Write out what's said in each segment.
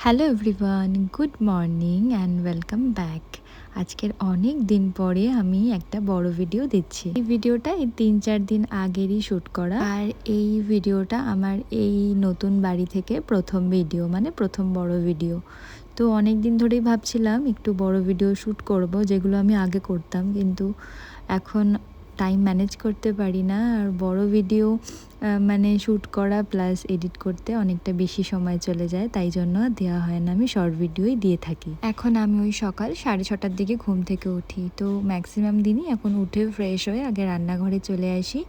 Hello everyone, good morning and welcome back. আজকের অনেক দিন পরে আমি একটা বড় ভিডিও দিচ্ছি। এই ভিডিওটা এই 3-4 দিন আগেরই শ্যুট করা, আর এই ভিডিওটা আমার এই নতুন বাড়ি থেকে প্রথম ভিডিও, মানে প্রথম বড় ভিডিও। তো অনেক দিন ধরেই ভাবছিলাম একটু বড় ভিডিও শ্যুট করব, যেগুলো আমি আগে করতাম, কিন্তু এখন টাইম ম্যানেজ করতে পারি না। আর বড় ভিডিও মানে শ্যুট করা প্লাস এডিট করতে অনেকটা বেশি সময় চলে যায়, তাই জন্য দেওয়া হয় না, আমি শর্ট ভিডিওই দিয়ে থাকি। এখন আমি ওই সকাল 6:30টার দিকে ঘুম থেকে উঠি, তো ম্যাক্সিমাম দিনই এখন উঠে ফ্রেশ হয়ে আগে রান্নাঘরে চলে আসি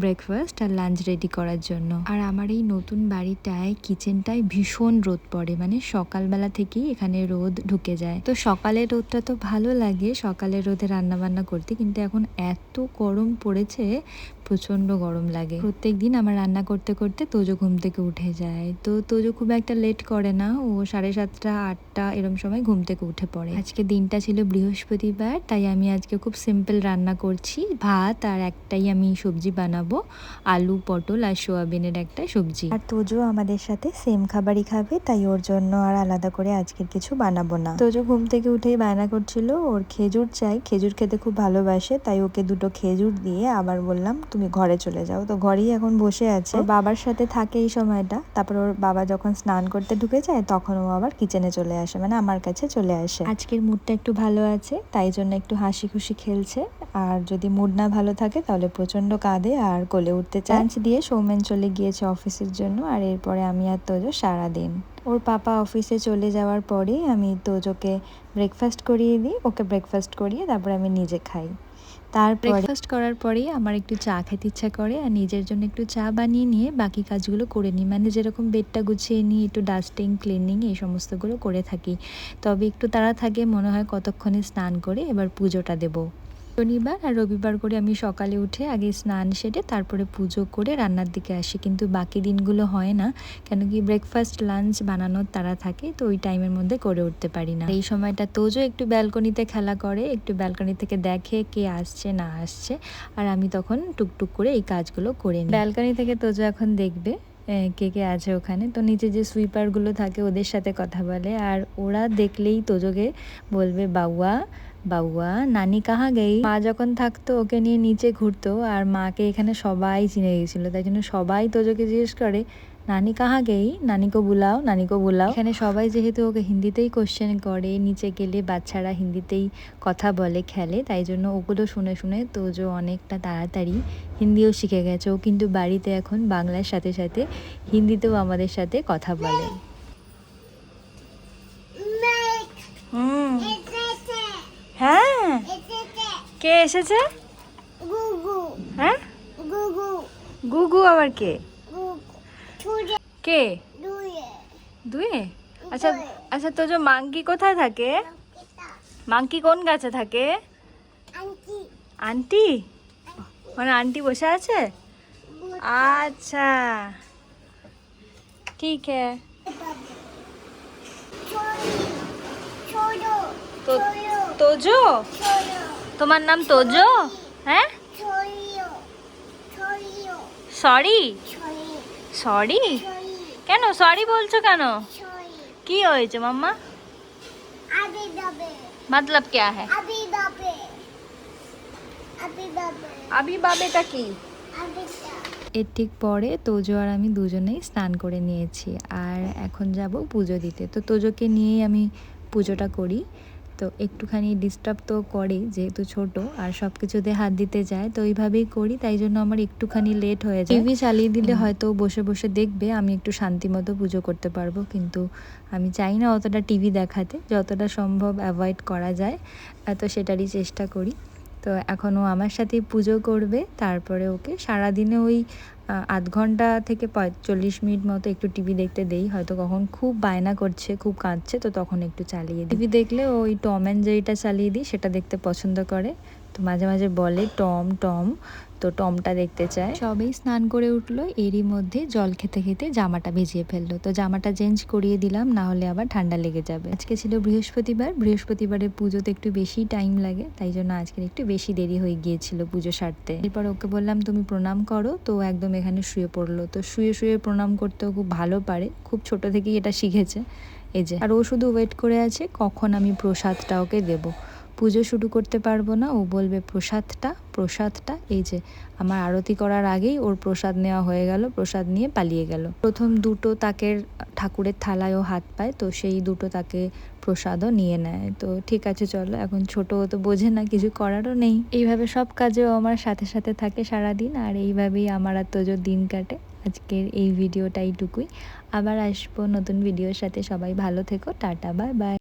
ব্রেকফাস্ট আর লাঞ্চ রেডি করার জন্য। আর আমার এই নতুন বাড়িটায় কিচেনটায় ভীষণ রোদ পড়ে, মানে সকালবেলা থেকেই এখানে রোদ ঢুকে যায়। তো সকালের রোদটা তো ভালো লাগে, সকালের রোদে রান্না বান্না করতে, কিন্তু এখন এত গরম পড়েছে, প্রচণ্ড গরম লাগে। প্রত্যেক দিন আমার রান্না করতে করতে তোজো ঘুম থেকে উঠে যায়। তো তোজো খুব একটা লেট করে না, ও 7:30, 8টা এরম সময় ঘুম থেকে উঠে পড়ে। আজকে দিনটা ছিল বৃহস্পতিবার, তাই আমি আজকে খুব সিম্পল রান্না করছি, ভাত আর একটাই আমি সবজি বানাবো, আলু পটল আর সোয়াবিনের একটা সবজি। আর তোজো আমাদের সাথে সেম খাবারই খাবে, তাই ওর জন্য আর আলাদা করে আজকের কিছু বানাবো না। তোজো ঘুম থেকে উঠেই বায়না করছিল ওর খেজুর চাই, খেজুর খেতে খুব ভালোবাসে, তাই ওকে 2টো খেজুর দিয়ে আবার বললাম তুমি ঘরে চলে যাও। তো ঘরেই এখন বসে আছে, ওর বাবার সাথে থাকে এই সময়টা। তারপর ওর বাবা যখন স্নান করতে ঢুকে যায় তখন ও আবার কিচেনে চলে আসে, মানে আমার কাছে চলে আসে। আজকের মুডটা একটু ভালো আছে, তাই জন্য একটু হাসি খুশি খেলছে। আর যদি মুড না ভালো থাকে তাহলে প্রচন্ড কাঁদে আর কোলে উঠতে চায়। লাঞ্চ দিয়ে সৌমেন চলে গিয়েছে অফিসের জন্য, আর এরপরে আমি আর তোজো সারাদিন। ওর পাপা অফিসে চলে যাওয়ার পরেই আমি তোজোকে ব্রেকফাস্ট করিয়ে দিই, ওকে ব্রেকফাস্ট করিয়ে তারপরে আমি নিজে খাই। তারপর ব্রেকফাস্ট করার পরেই আমার একটু চা খেতে ইচ্ছা করে, আর নিজের জন্য একটু চা বানিয়ে নিয়ে বাকি কাজগুলো করে নিই, মানে যেরকম বেডটা গুছিয়ে নিই, একটু ডাস্টিং ক্লিনিং এই সমস্তগুলো করে থাকি। তবে একটু তাড়া থাকে, মনে হয় কতক্ষণে স্নান করে এবার পুজোটা দেবো। শনিবার আর রবিবার করে আমি সকালে উঠে আগে স্নান সেরে তারপরে পুজো করে রান্নার দিকে আসি, কিন্তু বাকি দিনগুলো হয় না, কেন কি ব্রেকফাস্ট লাঞ্চ বানানোর তাড়া থাকে, তো ওই টাইমের মধ্যে করে উঠতে পারি না। এই সময়টা তোজো একটু ব্যালকনিতে খেলা করে, একটু ব্যালকনি থেকে দেখে কে আসছে না আসছে, আর আমি তখন টুকটুক করে এই কাজগুলো করে নিই। ব্যালকনি থেকে তোজো এখন দেখবে কে কে আছে ওখানে, তো নিচে যে সুইপারগুলো থাকে ওদের সাথে কথা বলে, আর ওরা দেখলেই তোজোকে বলবে বাউয়া বাউয়া, নানি কাহা গেই। মা যখন থাকতো ওকে নিয়ে নিচে ঘুরতো, আর মাকে এখানে সবাই চিনে গেছিল, তাই জন্য সবাই তোজোকে জিজ্ঞেস করে নানি কাহা গেই, নানিকো বুলাও, নানিকো বুলাও। এখানে সবাই যেহেতু ওকে হিন্দিতেই কোশ্চেন করে, নিচে গেলে বাচ্চারা হিন্দিতেই কথা বলে খেলে, তাই জন্য ওগুলো শুনে শুনে তোজো অনেকটা তাড়াতাড়ি হিন্দিও শিখে গেছে। ও কিন্তু বাড়িতে এখন বাংলার সাথে সাথে হিন্দিতেও আমাদের সাথে কথা বলে। হ্যাঁ, কে এসেছে? হ্যাঁ, গুগু আবার কে? কে? দুয়ে? আচ্ছা আচ্ছা, তো যে মাংকি কোথায় থাকে? মাংকি কোন গাছে থাকে? আন্টি, মানে আন্টি বসে আছে? আচ্ছা, ঠিক হ্যাঁ। তো তোজো, তোমার নাম তোজো? হ্যাঁ, সরি সরি কেন সরি বলছো কেন? কি হয়েছে মাম্মা? मतलब क्या है? আবি বাবেটা কি? এর ঠিক পরে তোজো আর আমি দুজনেই স্নান করে নিয়েছি, আর এখন যাব পুজো দিতে। তো তোজোকে নিয়েই আমি পুজোটা করি। তো একটুখানি ডিস্টার্ব তো করে, যেহেতু ছোট আর সব কিছুতে হাত দিতে যায়, তো ওইভাবেই করি, তাই জন্য আমার একটুখানি লেট হয়ে যায়। টিভি চালিয়ে দিলে হয়তো বসে বসে দেখবে, আমি একটু শান্তি মতো পুজো করতে পারবো, কিন্তু আমি চাই না অতটা টিভি দেখাতে, যতটা সম্ভব অ্যাভয়েড করা যায় তো সেটারই চেষ্টা করি। তো এখনও আমার সাথেই পুজো করবে, তারপরে ওকে সারাদিনে ওই আধ ঘন্টা থেকে 45 মিনিট মতো একটু টিভি দেখতে দেই। হয়তো কখন খুব বায়না করছে, খুব কাঁদছে, তো তখন একটু চালিয়ে দিই। টিভি দেখলে ওই টম অ্যান্ড জেরিটা চালিয়ে দিই, সেটা দেখতে পছন্দ করে। তো মাঝে মাঝে বলে টম টম, তো টমটা দেখতে চায়। সবেই স্নান করে উঠলো, এরই মধ্যে জল খেতে খেতে জামাটা ভিজিয়ে ফেললো, তো জামাটা চেঞ্জ করিয়ে দিলাম, না হলে আবার ঠান্ডা লেগে যাবে। আজকে ছিল বৃহস্পতিবার, বৃহস্পতিবারের পুজোতে একটু বেশি টাইম লাগে, তাই জন্য আজকের একটু বেশি দেরি হয়ে গিয়েছিল পুজো সারতে। এরপর ওকে বললাম তুমি প্রণাম করো, তো একদম এখানে শুয়ে পড়লো। তো শুয়ে শুয়ে প্রণাম করতেও খুব ভালো পারে, খুব ছোট থেকেই এটা শিখেছে, এই যে, আর ও শুধু ওয়েট করে আছে কখন আমি প্রসাদটা ওকে দেবো। পুজো শুরু করতে পারবো না, ও বলবে প্রসাদটা। এই যে আমার আরতি করার আগেই ওর প্রসাদ নেওয়া হয়ে গেল, প্রসাদ নিয়ে পালিয়ে গেল। প্রথম দুটো তাকের ঠাকুরের থালায় ও হাত পায়, তো সেই দুটো তাকে প্রসাদও নিয়ে নেয়। তো ঠিক আছে চলো, এখন ছোট ও তো বোঝে না, কিছু করারও নেই। এইভাবে সব কাজেও আমার সাথে সাথে থাকে সারাদিন, আর এইভাবেই আমার আর তোজো দিন কাটে। আজকের এই ভিডিওটা এইটুকুই, আবার আসবো নতুন ভিডিওর সাথে। সবাই ভালো থেকো, টাটা, বাই বাই।